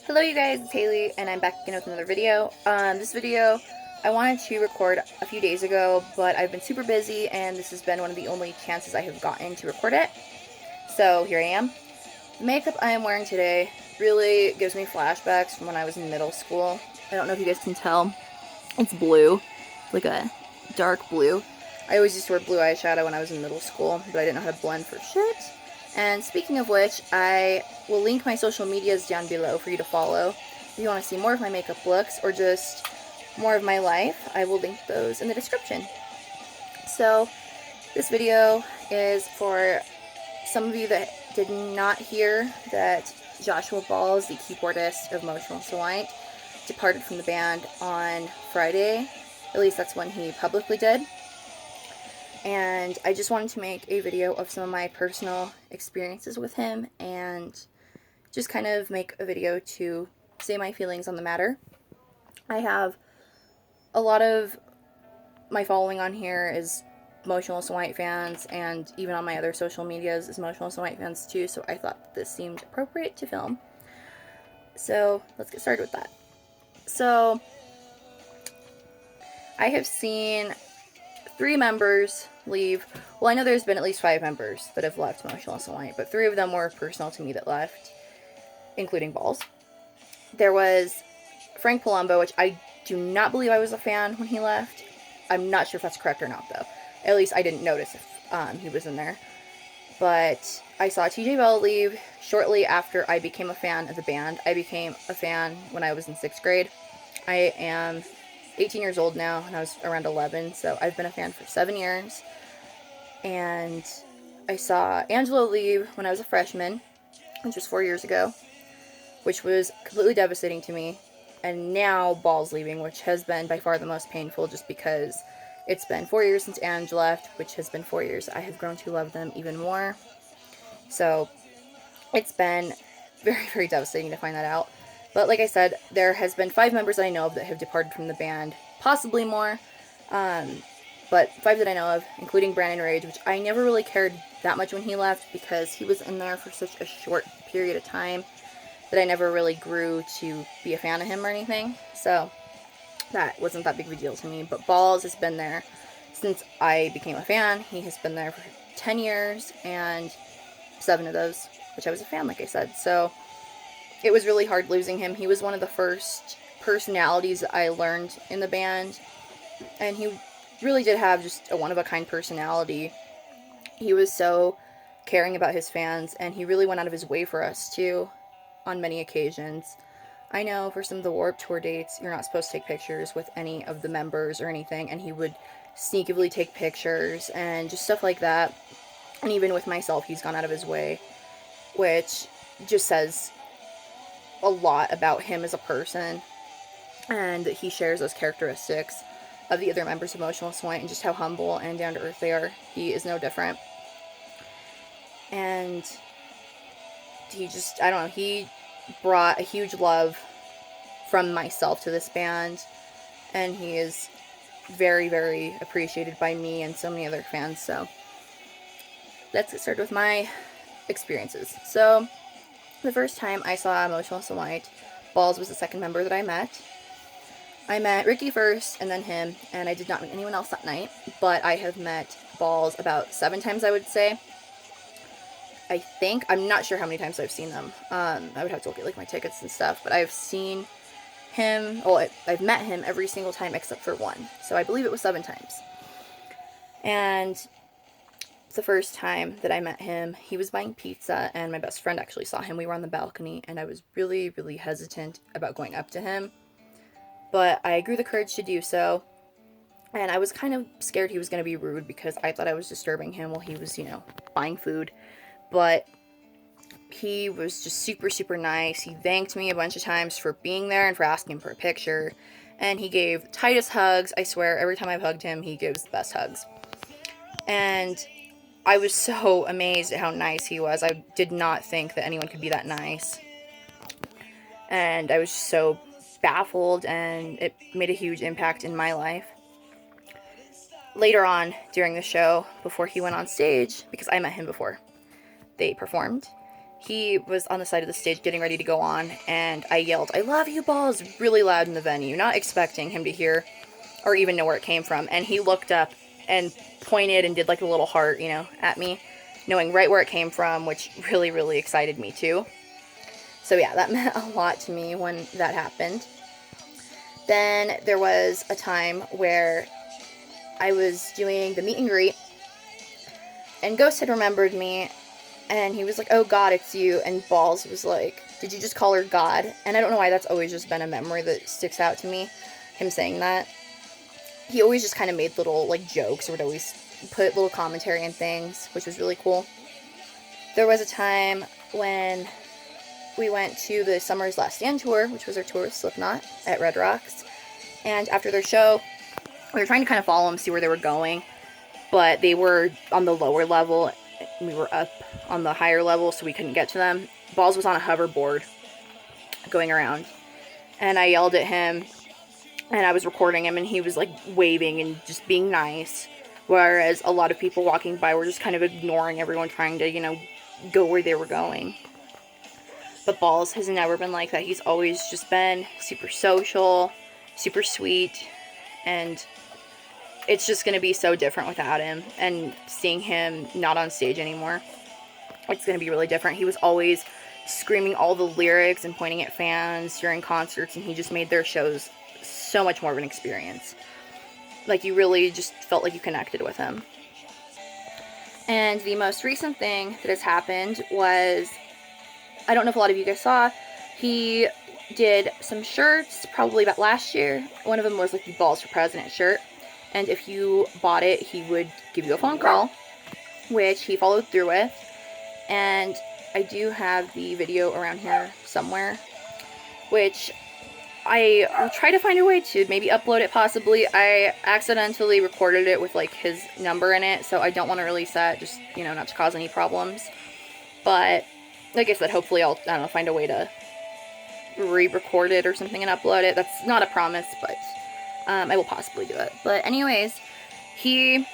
Hello you guys, it's Hailey, and I'm back again with another video. This video I wanted to record a few days ago, but I've been super busy, and this has been one of the only chances I have gotten to record it. So here I am. The makeup I am wearing today really gives me flashbacks from when I was in middle school. I don't know if you guys can tell. It's blue. It's like a dark blue. I always used to wear blue eyeshadow when I was in middle school, but I didn't know how to blend for shit. And speaking of which, I will link my social medias down below for you to follow. If you want to see more of my makeup looks or just more of my life, I will link those in the description. So, this video is for some of you that did not hear that Joshua Balz, the keyboardist of Emotional So White, departed from the band on Friday. At least that's when he publicly did. And I just wanted to make a video of some of my personal experiences with him and just kind of make a video to say my feelings on the matter. I have a lot of my following on here is Emotional So White fans, and even on my other social medias is Emotional So White fans too, so I thought this seemed appropriate to film. So let's get started with that. So I have seen 3 members leave. Well, I know there's been at least 5 members that have left Emotional So White, but 3 of them were personal to me that left, including Balz. There was Frank Palumbo, which I do not believe I was a fan when he left. I'm not sure if that's correct or not, though. At least I didn't notice if he was in there. But I saw TJ Bell leave shortly after I became a fan of the band. I became a fan when I was in 6th grade. I am 18 years old now, and I was around 11, so I've been a fan for 7 years. And I saw Angelo leave when I was a freshman, which was 4 years ago, which was completely devastating to me. And now Balz leaving, which has been by far the most painful, just because it's been 4 years since Ange left, which has been 4 years I have grown to love them even more. So it's been very, very devastating to find that out. But like I said, there has been 5 members that I know of that have departed from the band, possibly more, but 5 that I know of, including Brandon Rage, which I never really cared that much when he left because he was in there for such a short period of time that I never really grew to be a fan of him or anything, so that wasn't that big of a deal to me. But Balz has been there since I became a fan. He has been there for 10 years, and 7 of those, which I was a fan, like I said, so it was really hard losing him. He was one of the first personalities I learned in the band, and he really did have just a one-of-a-kind personality. He was so caring about his fans, and he really went out of his way for us, too, on many occasions. I know for some of the Warped Tour dates, you're not supposed to take pictures with any of the members or anything, and he would sneakily take pictures and just stuff like that. And even with myself, he's gone out of his way, which just says a lot about him as a person, and that he shares those characteristics of the other members of Emotional So White and just how humble and down to earth they are. He is no different. And he just, I don't know, he brought a huge love from myself to this band, and he is very, very appreciated by me and so many other fans. So let's get started with my experiences. So the first time I saw Emotional So White, Balz was the second member that I met. I met Ricky first, and then him, and I did not meet anyone else that night, but I have met Balz about 7 times, I would say. I think. I'm not sure how many times I've seen them. I would have to look at, like, my tickets and stuff, but I've seen him, well, I've met him every single time except for 1, so I believe it was 7 times. And the first time that I met him, he was buying pizza, and my best friend actually saw him. We were on the balcony, and I was really, really hesitant about going up to him, but I grew the courage to do so, and I was kind of scared he was going to be rude because I thought I was disturbing him while he was, you know, buying food, but he was just super, super nice. He thanked me a bunch of times for being there and for asking for a picture, and he gave tightest hugs. I swear, every time I've hugged him, he gives the best hugs, and I was so amazed at how nice he was. I did not think that anyone could be that nice. And I was so baffled, and it made a huge impact in my life. Later on, during the show, before he went on stage, because I met him before they performed, he was on the side of the stage getting ready to go on, and I yelled, "I love you, Balz," really loud in the venue, not expecting him to hear or even know where it came from. And he looked up and pointed and did like a little heart, at me, knowing right where it came from, which really, really excited me too. So yeah, that meant a lot to me when that happened. Then there was a time where I was doing the meet and greet, and Ghost had remembered me, and he was like, "Oh God, it's you." And Balz was like, "Did you just call her God?" And I don't know why that's always just been a memory that sticks out to me, him saying that. He always just kind of made little, like, jokes, or would always put little commentary and things, which was really cool. There was a time when we went to the Summer's Last Stand tour, which was our tour with Slipknot at Red Rocks. And after their show, we were trying to kind of follow them, see where they were going. But they were on the lower level, and we were up on the higher level, so we couldn't get to them. Balz was on a hoverboard going around. And I yelled at him, and I was recording him, and he was, like, waving and just being nice. Whereas a lot of people walking by were just kind of ignoring everyone, trying to, go where they were going. But Balz has never been like that. He's always just been super social, super sweet, and it's just going to be so different without him. And seeing him not on stage anymore, it's going to be really different. He was always screaming all the lyrics and pointing at fans during concerts, and he just made their shows so much more of an experience. Like, you really just felt like you connected with him. And the most recent thing that has happened was, I don't know if a lot of you guys saw, he did some shirts probably about last year. One of them was like the Balz for President shirt. And if you bought it, he would give you a phone call, which he followed through with. And I do have the video around here somewhere, which I will try to find a way to maybe upload it possibly. I accidentally recorded it with like his number in it, so I don't want to release that, just, not to cause any problems. But like I said, hopefully I'll, find a way to re-record it or something and upload it. That's not a promise, but I will possibly do it. But anyways, he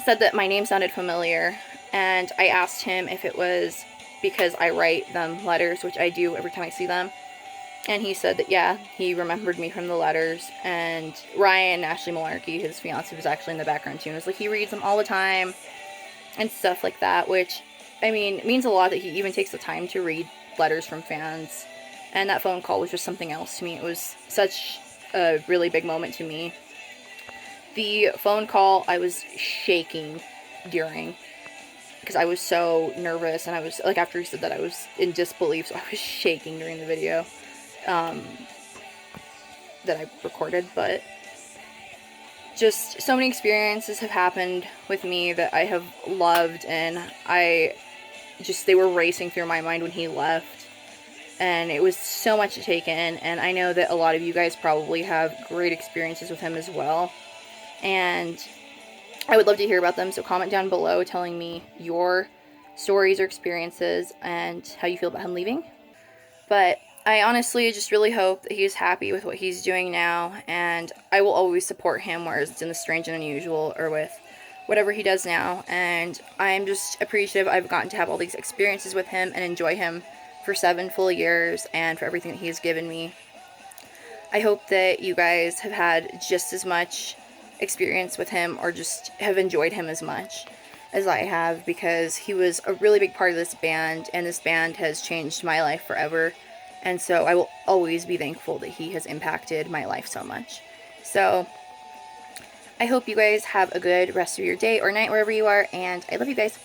said that my name sounded familiar, and I asked him if it was because I write them letters, which I do every time I see them. And he said that, yeah, he remembered me from the letters. And Ryan, Ashley Malarkey, his fiance, was actually in the background too, and was like, he reads them all the time and stuff like that, which, I mean, means a lot that he even takes the time to read letters from fans. And that phone call was just something else to me. It was such a really big moment to me. The phone call, I was shaking during, because I was so nervous, and I was, like, after he said that, I was in disbelief, so I was shaking during the video that I recorded. But just so many experiences have happened with me that I have loved, and they were racing through my mind when he left, and it was so much to take in. And I know that a lot of you guys probably have great experiences with him as well, and I would love to hear about them. So comment down below telling me your stories or experiences and how you feel about him leaving. But I honestly just really hope that he's happy with what he's doing now, and I will always support him, whereas it's in the Strange and Unusual or with whatever he does now. And I'm just appreciative I've gotten to have all these experiences with him and enjoy him for 7 full years, and for everything that he has given me. I hope that you guys have had just as much experience with him, or just have enjoyed him as much as I have, because he was a really big part of this band, and this band has changed my life forever. And so I will always be thankful that he has impacted my life so much. So I hope you guys have a good rest of your day or night wherever you are, and I love you guys.